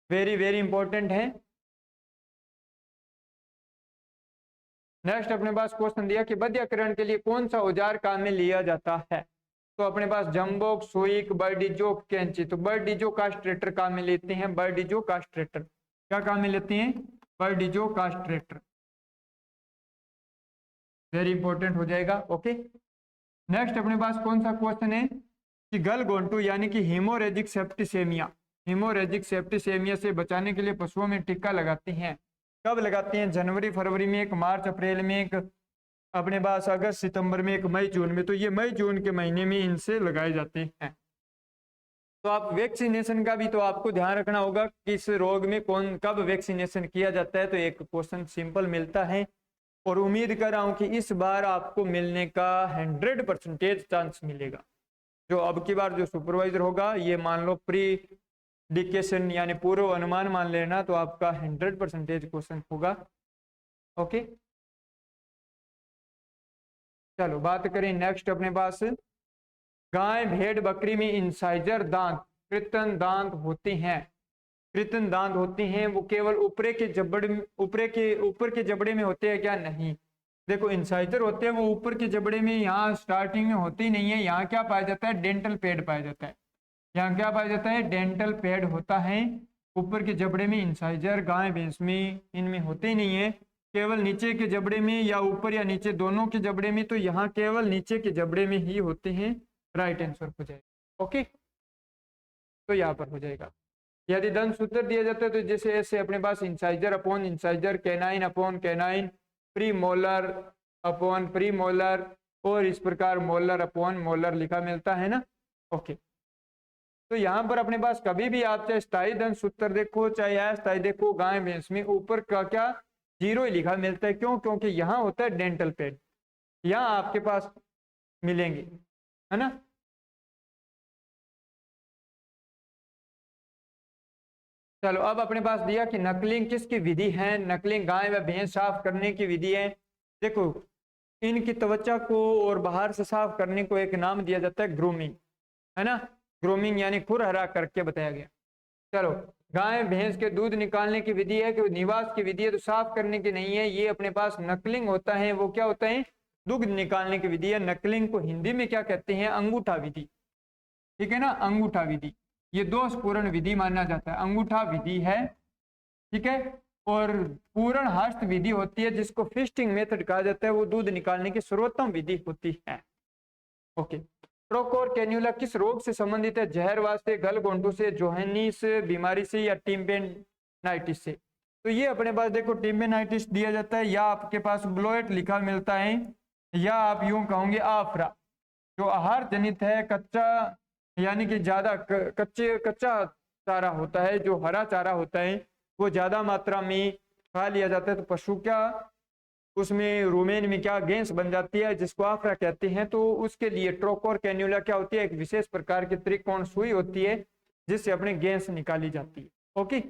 वेरी वेरी इंपॉर्टेंट है। नेक्स्ट अपने पास क्वेश्चन दिया कि बध्यकरण के लिए कौन सा औजार काम में लिया जाता है? तो अपने पास जम्बोक, सुईक, बर्डिजो, कैंची। तो बर्डिजो कास्ट्रेटर काम में लेते हैं, बर्डिजो कास्ट्रेटर। क्या काम में लेते हैं? बर्डिजो कास्ट्रेटर, वेरी इंपॉर्टेंट हो जाएगा। ओके, नेक्स्ट अपने पास कौन सा क्वेश्चन है कि गलगोंटू यानी कि हीमोरेजिक सेप्टिसेमिया, हीमोरेजिक सेप्टिसेमिया से बचाने के लिए पशुओं में टीका लगाते हैं। कब लगाते हैं? जनवरी फरवरी में एक, मार्च अप्रैल में एक, अपने पास अगस्त सितंबर में एक, मई जून में। तो ये मई जून के महीने में इनसे लगाए जाते हैं। तो आप वैक्सीनेशन का भी तो आपको ध्यान रखना होगा, किस रोग में कौन कब वैक्सीनेशन किया जाता है। तो एक क्वेश्चन सिंपल मिलता है और उम्मीद कर रहा हूं कि इस बार आपको मिलने का 100% चांस मिलेगा। जो अब की बार जो सुपरवाइजर होगा, ये मान लो प्री डिकेशन यानी पूर्व अनुमान मान लेना, तो आपका 100% क्वेश्चन होगा। ओके, चलो बात करें नेक्स्ट अपने पास, गाय भेड़ बकरी में इंसाइजर दांत, कृतन दांत होते हैं, कृतन दांत होते हैं, वो केवल ऊपर के जबड़े में होते हैं क्या? नहीं, देखो इंसाइजर होते हैं वो ऊपर के जबड़े में, यहाँ स्टार्टिंग में होती नहीं है। यहाँ क्या पाया जाता है? डेंटल पैड पाया जाता है। यहाँ क्या पाया जाता है? डेंटल पैड होता है ऊपर के जबड़े में। इंसाइजर गाय भैंस में इनमें होते ही नहीं है, केवल नीचे के जबड़े में, या ऊपर या नीचे दोनों के जबड़े में। तो यहाँ केवल नीचे के जबड़े में ही होते हैं, राइट आंसर हो जाएगा। ओके, तो यहाँ पर हो जाएगा। यदि दंत सूत्र दिया जाता है तो जैसे ऐसे अपने पास incisor upon incisor, canine upon canine, premolar upon premolar, और इस प्रकार मोलर अपॉन मोलर लिखा मिलता है ना। ओके, तो यहाँ पर अपने पास कभी भी आप चाहे स्थायी दंत सूत्र देखो चाहे अस्थायी देखो, गाय भैंस में ऊपर का क्या 0 ही लिखा मिलता है। क्यों? क्योंकि यहाँ होता है डेंटल पैड, यहाँ आपके पास मिलेंगे, है ना। चलो अब अपने पास दिया कि नकलिंग किसकी विधि है? नकलिंग गाय व भैंस साफ करने की विधि है। देखो इनकी त्वचा को और बाहर से साफ करने को एक नाम दिया जाता है ग्रूमिंग, है ना। ग्रूमिंग यानी खुरहरा करके बताया गया। चलो गाय भैंस के दूध निकालने की विधि है कि निवास की विधि है, तो साफ करने की नहीं है। ये अपने पास नकलिंग होता है, वो क्या होता है? दूध निकालने की विधि है। नकलिंग को हिंदी में क्या कहते हैं? अंगूठा विधि, ठीक है ना, अंगूठा विधि। ये दोषपूर्ण विधि माना जाता है, अंगूठा विधि है, ठीक है। और पूर्ण हस्त विधि होती है जिसको फिस्टिंग मेथड कहा जाता है, वो दूध निकालने की सर्वोत्तम विधि होती है। ओके, ट्रोकोर कैन्युला किस रोग से संबंधित है? जहरवाद से, गलघोंटू से, जोहेनिस बीमारी से, या टिम्पेनाइटिस से। तो ये अपने पास देखो टिम्पेनाइटिस दिया जाता है, या आपके पास ब्लोएट लिखा मिलता है, या आप यूं कहोगे आफरा। जो आहार जनित है, कच्चा यानी कि ज्यादा कच्चा चारा होता है, जो हरा चारा होता है वो ज्यादा मात्रा में खा लिया जाता है, तो पशु क्या उसमें रूमेन में क्या गैस बन जाती है जिसको आफरा कहते हैं। तो उसके लिए ट्रोकोर कैन्युला क्या होती है? एक विशेष प्रकार की त्रिकोण सुई होती है जिससे अपने गैस निकाली जाती है। ओके,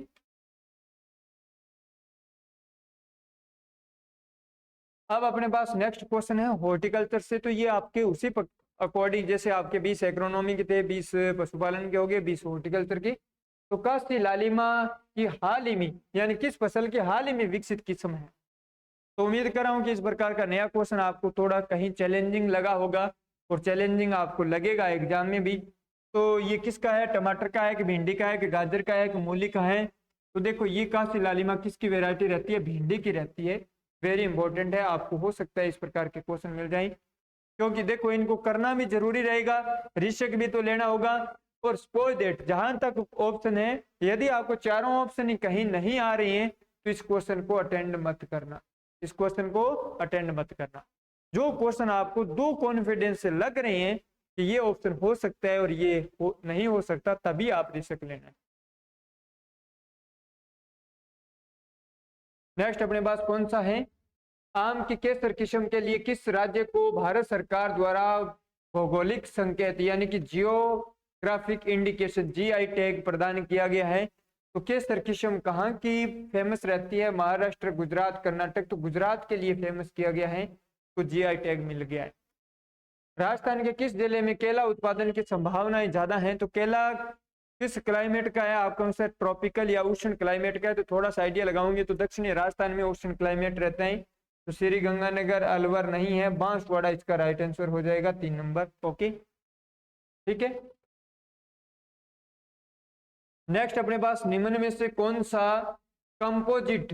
अब अपने पास नेक्स्ट क्वेश्चन है हॉर्टिकल्चर से। तो ये आपके उसी अकॉर्डिंग जैसे आपके 20 एग्रोनॉमी के थे, 20 पशुपालन के हो गए, 20 हॉर्टिकल्चर के। तो कास्ती लालिमा की हाल ही में यानी किस फसल की हाल ही में विकसित किस्म है? तो उम्मीद कर रहा हूं कि इस प्रकार का नया क्वेश्चन आपको थोड़ा कहीं चैलेंजिंग लगा होगा, और चैलेंजिंग आपको लगेगा एग्जाम में भी। तो ये किसका है, टमाटर का है कि भिंडी का है कि गाजर का है कि मूली का है। तो देखो ये काशी लालिमा किसकी वैरायटी रहती है, भिंडी की रहती है। वेरी इंपॉर्टेंट है, आपको हो सकता है इस प्रकार के क्वेश्चन मिल जाए, क्योंकि देखो इनको करना भी जरूरी रहेगा, ऋषक भी तो लेना होगा। और सपोज दैट जहां तक ऑप्शन है, यदि आपको चारों ऑप्शन ही कहीं नहीं आ रही हैं तो इस क्वेश्चन को अटेंड मत करना, इस क्वेश्चन को अटेंड मत करना। जो क्वेश्चन आपको दो कॉन्फिडेंस से लग रहे हैं कि ये ऑप्शन हो सकता है और ये नहीं हो सकता, तभी आप ऋषक लेना है। नेक्स्ट अपने पास कौन सा है, आम की केसर किस्म के लिए किस राज्य को भारत सरकार द्वारा भौगोलिक संकेत यानी कि जियोग्राफिक इंडिकेशन जीआई टैग प्रदान किया गया है। तो केसर किस्म कहाँ की फेमस रहती है, महाराष्ट्र, गुजरात, कर्नाटक। तो गुजरात के लिए फेमस किया गया है, तो जीआई टैग मिल गया है। राजस्थान के किस जिले में केला उत्पादन की संभावनाएं ज्यादा हैं, तो केला किस क्लाइमेट का है, आपका आंसर ट्रॉपिकल या उष्ण क्लाइमेट का है। तो थोड़ा सा आइडिया लगाओगे तो दक्षिणी राजस्थान में उष्ण क्लाइमेट रहता है। तो श्री गंगानगर, अलवर नहीं है, बांसवाड़ा इसका राइट आंसर हो जाएगा 3 नंबर। ओके ठीक है। नेक्स्ट अपने पास निम्न में से कौन सा कंपोजिट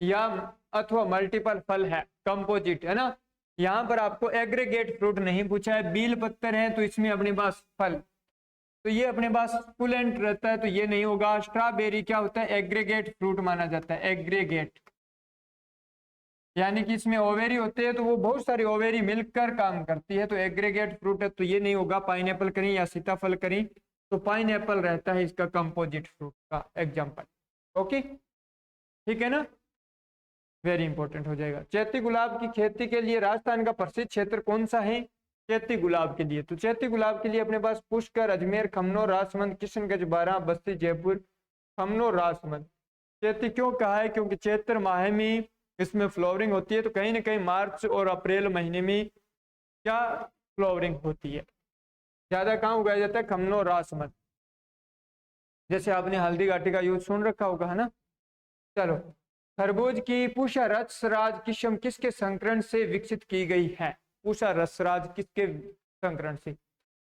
या अथवा मल्टीपल फल है, कंपोजिट है ना। यहाँ पर आपको एग्रीगेट फ्रूट नहीं पूछा है, बील पत्तर है तो इसमें अपने पास फल, तो ये अपने पास पुलेंट रहता है तो ये नहीं होगा। स्ट्रॉबेरी क्या होता है, एग्रीगेट फ्रूट माना जाता है, एग्रीगेट यानी कि इसमें ओवेरी होते हैं तो वो बहुत सारी ओवेरी मिलकर काम करती है, तो एग्रीगेट फ्रूट है तो ये नहीं होगा। पाइनएप्पल करें या सीताफल करें, तो पाइनएप्पल रहता है इसका कंपोजिट फ्रूट का एग्जाम्पल। ओके ठीक है ना, वेरी इंपॉर्टेंट हो जाएगा। चैती गुलाब की खेती के लिए राजस्थान का प्रसिद्ध क्षेत्र कौन सा है, चैती गुलाब के लिए। तो चैती गुलाब के लिए अपने पास पुष्कर, अजमेर, खमनोर, राजसमंद, किशनगंज, बारां, बस्ती, जयपुर। खमनोर, राजसमंद। चैती क्यों कहा है, क्योंकि चैत्र माह में इसमें फ्लावरिंग होती है, तो कहीं ना कहीं मार्च और अप्रैल महीने में क्या फ्लावरिंग होती है, ज्यादा कहाँ उगाया जाता है, खमनोर, राजसमंद। जैसे आपने हल्दी घाटी का यूज सुन रखा होगा है ना। चलो, खरबूज की पूषा रसराज किस्म किसके संकरण से विकसित की गई है, पूषा रसराज किसके संकरण से।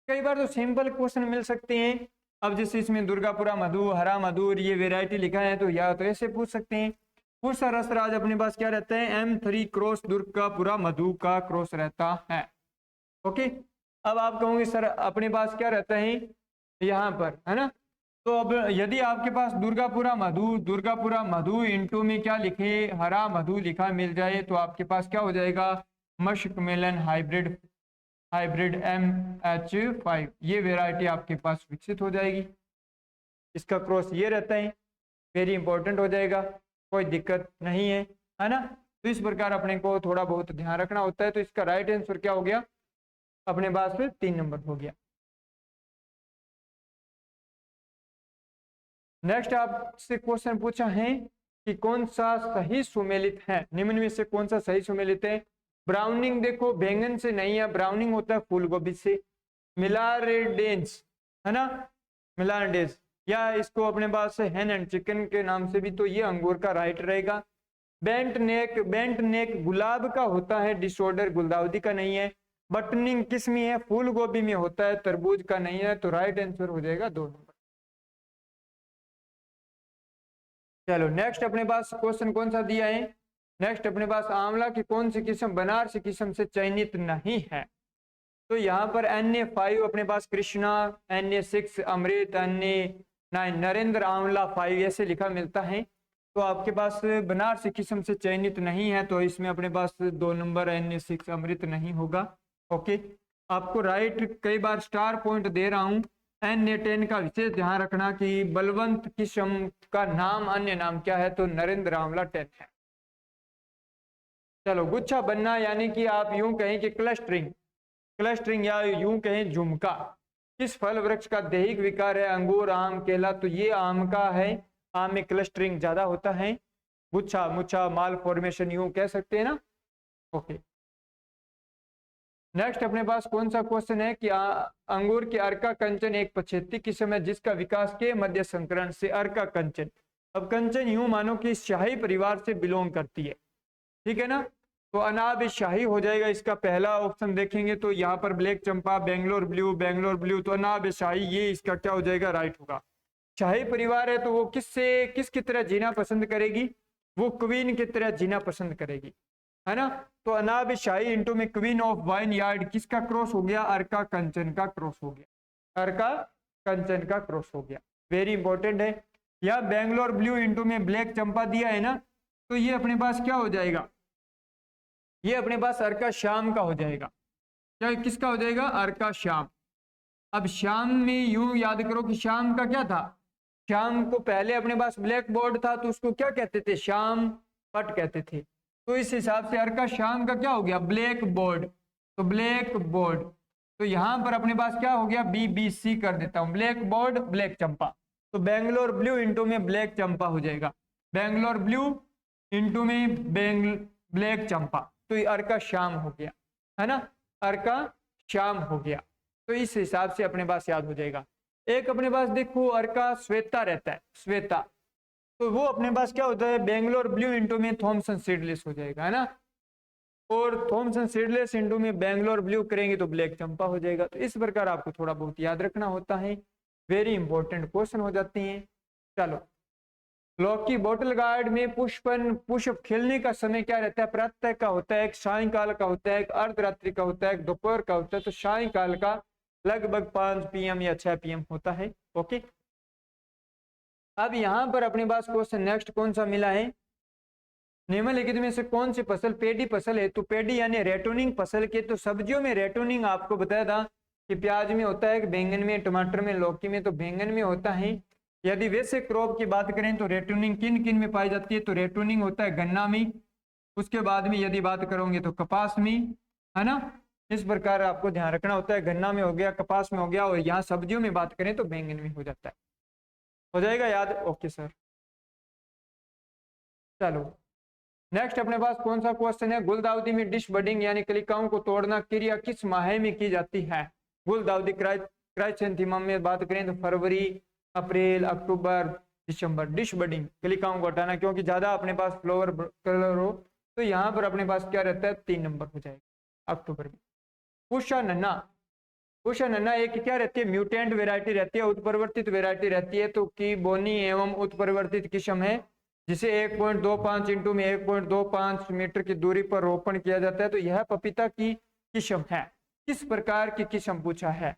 कई बार तो सिंपल क्वेश्चन मिल सकते हैं। अब जैसे इसमें दुर्गापुरा मधु, हरा मधुर, ये वेराइटी लिखा है तो या तो ऐसे पूछ सकते हैं। पूषा रसराज अपने पास क्या रहता है, M3 क्रॉस दुर्गापुरा मधु का क्रॉस रहता है। ओके, अब आप कहोगे सर अपने पास क्या रहता है यहाँ पर, है ना। तो अब यदि आपके पास दुर्गापुरा मधु इंटू में क्या लिखे, हरा मधु लिखा मिल जाए, तो आपके पास क्या हो जाएगा, मस्कमेलन हाइब्रिड MH5, ये वेराइटी आपके पास विकसित हो जाएगी। इसका क्रॉस ये रहता है, वेरी इंपॉर्टेंट हो जाएगा, कोई दिक्कत नहीं है ना। तो इस प्रकार अपने को थोड़ा बहुत ध्यान रखना होता है। तो इसका राइट आंसर क्या हो गया, अपने पास फिर 3 नंबर हो गया। नेक्स्ट आपसे क्वेश्चन पूछा है कि कौन सा सही सुमेलित है, निम्न में से कौन सा सही सुमेलित है। ब्राउनिंग देखो बैंगन से नहीं है, ब्राउनिंग होता है फूल गोभी से। मिलारेडेंस है ना, मिलारेडेंस, या इसको अपने पास हैन एंड चिकन के नाम से भी, तो ये अंगूर का राइट रहेगा। बेंट नेक गुलाब का होता है डिसऑर्डर, गुलदाउदी का नहीं है। बटनिंग किस में है, फूल गोभी में होता है, तरबूज का नहीं है। तो राइट आंसर हो जाएगा 2 नंबर। चलो नेक्स्ट अपने पास क्वेश्चन कौन सा दिया है, नेक्स्ट अपने पास आंवला की कौन सी किस्म बनारसी किस्म से चयनित नहीं है। तो यहाँ पर Na5 अपने पास कृष्णा, Na6 अमृत, Na9 नरेंद्र, आंवला 5 ऐसे लिखा मिलता है। तो आपके पास बनारसी किस्म से चयनित नहीं है, तो इसमें अपने पास 2 नंबर Na6 अमृत नहीं होगा। ओके, आपको राइट कई बार स्टार पॉइंट दे रहा हूं। Na10 का विशेष ध्यान रखना कि बलवंत किस्म का नाम अन्य नाम क्या है, तो नरेंद्र आंवला 10 है। चलो, गुच्छा बनना यानी कि आप यूं कहें कि क्लस्टरिंग या यूं कहें झुमका, किस फल वृक्ष का दैहिक विकार है, अंगूर, आम, केला। तो ये आम का है, आम में क्लस्टरिंग ज्यादा होता है। गुच्छा, मुच्छा, माल फॉर्मेशन यूं कह सकते हैं ना। ओके, नेक्स्ट अपने पास कौन सा क्वेश्चन है कि अंगूर की अर्का कंचन एक पछेती किस्म है जिसका विकास के मध्य संकरण से, अर्का कंचन। अब कंचन यूं मानो कि शाही परिवार से बिलोंग करती है, ठीक है ना। तो अनाब शाही हो जाएगा इसका पहला ऑप्शन देखेंगे तो यहाँ पर ब्लैक चंपा, बेंगलोर ब्लू, तो अनाब शाही ये इसका क्या हो जाएगा, राइट होगा। शाही परिवार है तो वो किसकी तरह जीना पसंद करेगी, वो क्वीन की तरह जीना पसंद करेगी, है ना। तो अनाब शाही इंटू में क्वीन ऑफ वाइन यार्ड किसका क्रॉस हो गया, अर्का कंचन का क्रॉस हो गया, अर्का कंचन का क्रॉस हो गया, वेरी इंपॉर्टेंट है। या बेंगलोर ब्लू इंटू में ब्लैक चंपा दिया है ना, तो ये अपने पास क्या हो जाएगा, ये अपने पास अर्का श्याम का हो जाएगा। क्या किसका हो जाएगा, अर्का श्याम। अब श्याम में यूं याद करो कि श्याम का क्या था, श्याम को पहले अपने पास ब्लैक बोर्ड था तो उसको क्या कहते थे, श्याम पट कहते थे। तो इस हिसाब से अर्का श्याम का क्या हो गया, ब्लैक बोर्ड, तो ब्लैक बोर्ड। तो यहां पर अपने पास क्या हो गया, BBC कर देता हूं, ब्लैक बोर्ड ब्लैक चंपा। तो बेंगलोर ब्लू इंटू में ब्लैक चंपा हो जाएगा, बेंगलोर ब्लू इंटू में ब्लैक चंपा, तो ये अर्का श्याम हो गया, है ना, अर्का श्याम हो गया। तो इस हिसाब से अपने पास याद हो जाएगा। एक अपने पास देखो अर्का श्वेता रहता है, श्वेता, तो वो अपने पास क्या होता है, बेंगलोर ब्लू इंटू में थॉमसन सीडलेस हो जाएगा, है ना। और थॉमसन सीडलेस इंटू में बेंगलोर ब्लू करेंगे तो ब्लैक चंपा हो जाएगा। तो इस प्रकार आपको थोड़ा बहुत याद रखना होता है, वेरी इंपॉर्टेंट क्वेश्चन हो जाते हैं। चलो, लौकी बॉटल गार्ड में पुष्प खिलने का समय क्या रहता है, प्रातः का होता है, एक सायंकाल का होता है, एक अर्धरात्रि का होता है, एक दोपहर का होता है। तो सायंकाल का लगभग 5 PM या 6 PM होता है। ओके, अब यहां पर अपने पास क्वेश्चन नेक्स्ट कौन सा मिला है, निम्नलिखित में से कौन सी फसल पेडी फसल है। तो पेडी यानी रेटोनिंग फसल के, तो सब्जियों में रेटोनिंग आपको बताया था कि प्याज में होता है, बैंगन में, टमाटर में, लौकी में, तो बैंगन में होता है। यदि वैसे क्रॉप की बात करें तो रेटोनिंग किन किन में पाई जाती है, तो रेटोनिंग होता है गन्ना में, उसके बाद में यदि बात करोगे तो कपास में, है ना। इस प्रकार आपको ध्यान रखना होता है, गन्ना में हो गया, कपास में हो गया, और यहाँ सब्जियों में बात करें तो बैंगन में हो जाता है। हो जाएगा याद, ओके सर। चलो नेक्स्ट अपने पास कौन सा क्वेश्चन है, गुलदाउदी में डिश बडिंग यानी कलिकाओं को तोड़ना क्रिया किस माह में की जाती है। गुलदाउदी क्राइसैंथेमम में बात करें तो फरवरी, अप्रैल, अक्टूबर, दिसंबर। डिश बडिंग कलिकाओं को हटाना, क्योंकि ज्यादा अपने पास फ्लावर कलर हो, तो यहाँ पर अपने पास क्या रहता है, 3 नंबर हो जाएगा, अक्टूबर में। पुष्पा नन्ना, पुष्पा नन्ना एक क्या रहती है, म्यूटेंट वेरायटी रहती है, उत्परिवर्तित वेरायटी रहती है। तो की बोनी एवं उत्परिवर्तित किस्म है जिसे 1.25 इंटू में 1.25 मीटर की दूरी पर रोपण किया जाता है। तो यह पपीता की किस्म है, किस प्रकार की किस्म पूछा है।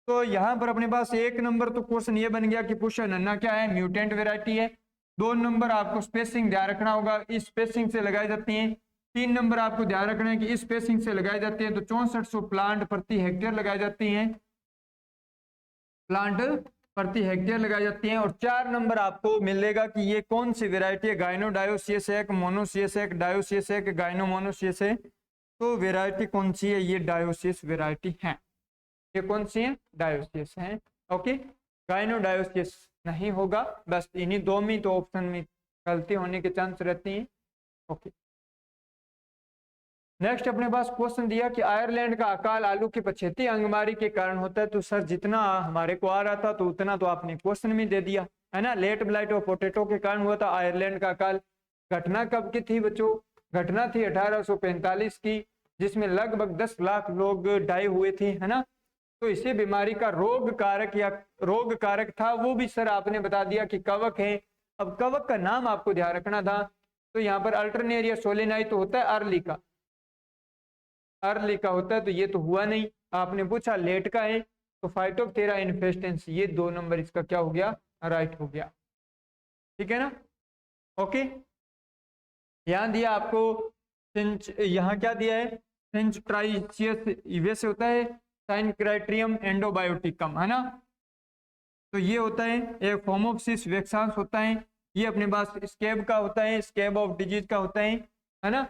तो यहाँ पर अपने पास 1 नंबर तो क्वेश्चन ये बन गया कि पुष्पा नन्ना क्या है, म्यूटेंट वेरायटी है। 2 नंबर आपको स्पेसिंग ध्यान रखना होगा, इस स्पेसिंग से लगाई जाती है। 3 नंबर आपको ध्यान रखना है कि इस स्पेसिंग से लगाई जाती है। तो 6400 प्लांट प्रति हेक्टेयर लगाई जाती हैं, प्लांट प्रति हेक्टेयर लगाई जाती हैं। और 4 नंबर आपको मिलेगा कि ये कौन सी वेरायटी है, गाइनोडायोसियस है, मोनोसियस है, डायोसियस है, गाइनोमोनोसियस है। तो वेरायटी कौन सी है, ये डायोसियस वेरायटी है। ये कौन सी है, डायोसियस है। ओके, गाइनोडायोसियस नहीं होगा, बस इन्हीं 2 में तो ऑप्शन में गलती होने के चांस रहती हैं। ओके, नेक्स्ट अपने पास क्वेश्चन दिया कि आयरलैंड का अकाल आलू की पछेती अंगमारी के कारण होता है। तो सर जितना हमारे को आ रहा था तो उतना तो आपने क्वेश्चन में दे दिया, है ना। लेट ब्लाइट और पोटैटो के कारण हुआ था आयरलैंड का अकाल। घटना कब की थी बच्चों, घटना थी 1845 की, जिसमें लगभग 10 लाख लोग डाई हुए थे, है ना। तो इसी बीमारी का रोग कारक था, वो भी सर आपने बता दिया कि कवक है। अब कवक का नाम आपको ध्यान रखना था। तो यहाँ पर अल्टरनेरिया सोलेनाई तो होता है अर्ली का होता है, तो ये तो हुआ नहीं। आपने पूछा लेट का है, तो फाइटोप्थेरा इन्फेस्टेंस, ये 2 नंबर इसका क्या हो गया, राइट हो गया। ठीक है ना, ओके। यहाँ दिया आपको यहाँ क्या दिया है, सिंच वैसे होता है साइनक्राइट्रियम एंडोबायोटिकम, है ना। तो ये होता है एक फोमोप्सिस वैक्सांस होता है, ये अपने पास स्केब का होता है, स्केब ऑफ डिजीज का होता है ना।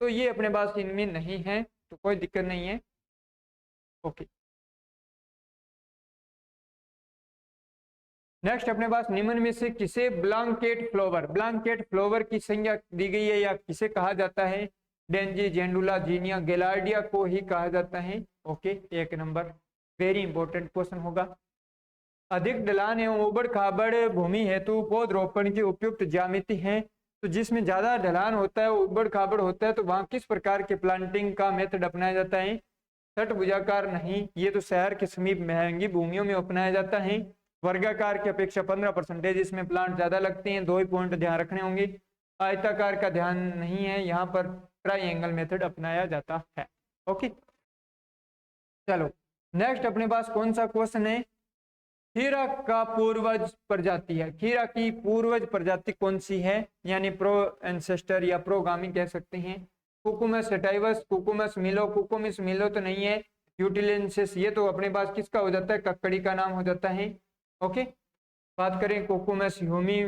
तो ये अपने पास इनमें नहीं है, तो कोई दिक्कत नहीं है। ओके, नेक्स्ट अपने पास निम्न में से किसे ब्लैंकेट फ्लावर की संज्ञा दी गई है या किसे कहा जाता है, डेंजी, जेंडुला, जीनिया, गेलार्डिया को ही कहा जाता है। Okay, 1 number very important question होगा। अधिक ढलान एवं उबड़ खाबड़ भूमि हेतु पौधरोपण की उपयुक्त ज्यामिति है। तो जिसमें ज़्यादा ढलान होता है, उबड़ खाबड़ होता है, तो वहाँ किस प्रकार के प्लांटिंग का मेथड अपनाया जाता है? षटभुजाकार नहीं, ये तो शहर के समीप महंगी भूमियों में अपनाया जाता है। वर्गाकार की अपेक्षा 15% इसमें प्लांट ज़्यादा लगते हैं, 2 ही पॉइंट ध्यान रखने होंगे। आयताकार का ध्यान नहीं है, यहाँ पर ट्राइंगल मेथड अपनाया जाता है। ओके, चलो नेक्स्ट अपने पास कौन सा क्वेश्चन है? खीरा का पूर्वज प्रजाति है, खीरा की पूर्वज प्रजाति कौन सी है, यानी प्रो एंसेस्टर या प्रोगामी कह सकते हैं। कुकुमस सेटाइवस, कुकुमस मिलो, कुकुमिस मिलो तो नहीं है। यूटिलेंसिस, ये तो अपने पास किसका हो जाता है? ककड़ी का नाम हो जाता है। ओके, बात करें कुकुमस ह्यूमी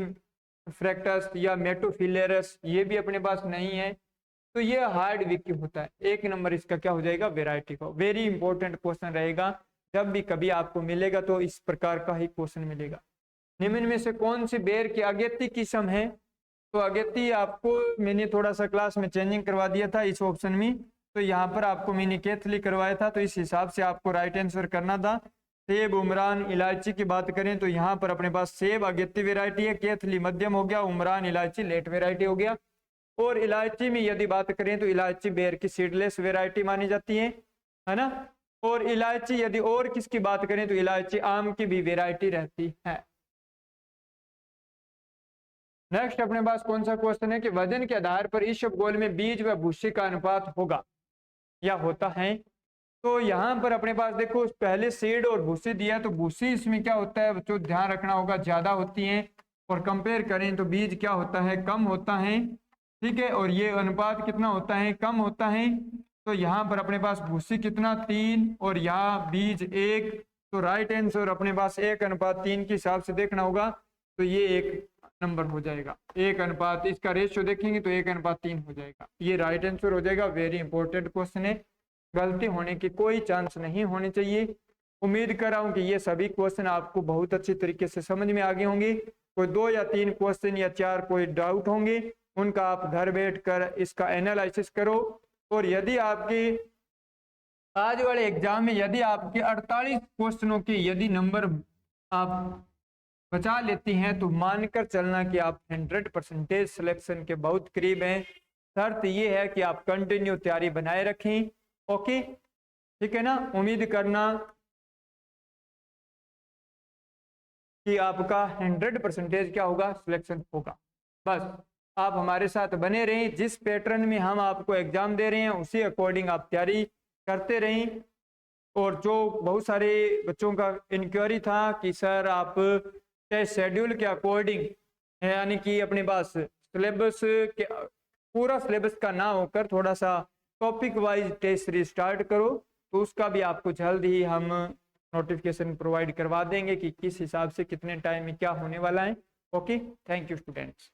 फ्रैक्टस या मेटोफिलेरस, ये भी अपने पास नहीं है। तो ये हार्ड विकी होता है। 1 नंबर इसका क्या हो जाएगा? वेराइटी का। वेरी इंपॉर्टेंट क्वेश्चन रहेगा, जब भी कभी आपको मिलेगा तो इस प्रकार का ही क्वेश्चन मिलेगा। निम्न में से कौन सी बेर की अगेती किस्म है? तो अगेती आपको मैंने थोड़ा सा क्लास में चेंजिंग करवा दिया था इस ऑप्शन में, तो यहाँ पर आपको मैंने कैथली करवाया था, तो इस हिसाब से आपको राइट आंसर करना था। सेब, उमरान, इलायची की बात करें तो यहाँ पर अपने पास सेब अगेती वेराइटी है, कैथली मध्यम हो गया, उमरान इलायची लेट वेराइटी हो गया। और इलायची में यदि बात करें तो इलायची बेर की सीडलेस वेराइटी मानी जाती है ना। और इलायची यदि और किसकी बात करें तो इलायची आम की भी वेराइटी रहती है। नेक्स्ट अपने पास कौन सा क्वेश्चन है कि वजन के आधार पर इसबगोल में बीज व भूसी का अनुपात होगा या होता है? तो यहाँ पर अपने पास देखो पहले सीड और भूसी दिया, तो भूसी इसमें क्या होता है बच्चों, ध्यान रखना होगा, ज्यादा होती है। और कंपेयर करें तो बीज क्या होता है? कम होता है। ठीक है, और ये अनुपात कितना होता है? कम होता है। तो यहाँ पर अपने पास भूसी कितना? 3, और यहाँ बीज 1। तो राइट आंसर अपने पास 1:3 के हिसाब से देखना होगा, तो ये 1 नंबर हो जाएगा। 1:, इसका रेशियो देखेंगे तो 1:3 हो जाएगा, ये राइट आंसर हो जाएगा। वेरी इंपॉर्टेंट क्वेश्चन है, गलती होने की कोई चांस नहीं होनी चाहिए। उम्मीद कर रहा हूँ कि ये सभी क्वेश्चन आपको बहुत अच्छी तरीके से समझ में आ गए होंगे। कोई 2 या 3 क्वेश्चन या 4 कोई डाउट होंगे, उनका आप घर बैठकर इसका एनालिसिस करो। और यदि आपके आज वाले एग्जाम में यदि आपके 48 क्वेश्चनों के यदि नंबर आप बचा लेती हैं तो मानकर चलना कि आप 100% सिलेक्शन के बहुत करीब हैं। शर्त ये है कि आप कंटिन्यू तैयारी बनाए रखें। ओके, ठीक है ना। उम्मीद करना कि आपका 100% क्या होगा? सिलेक्शन होगा। बस आप हमारे साथ बने रहें, जिस पैटर्न में हम आपको एग्जाम दे रहे हैं उसी अकॉर्डिंग आप तैयारी करते रहें। और जो बहुत सारे बच्चों का इंक्वायरी था कि सर आप शेड्यूल के अकॉर्डिंग, यानी कि अपने पास सिलेबस के पूरा सिलेबस का ना होकर थोड़ा सा टॉपिक वाइज टेस्ट रिस्टार्ट करो, तो उसका भी आपको जल्द ही हम नोटिफिकेशन प्रोवाइड करवा देंगे कि किस हिसाब से कितने टाइम में क्या होने वाला है। Okay, thank you students.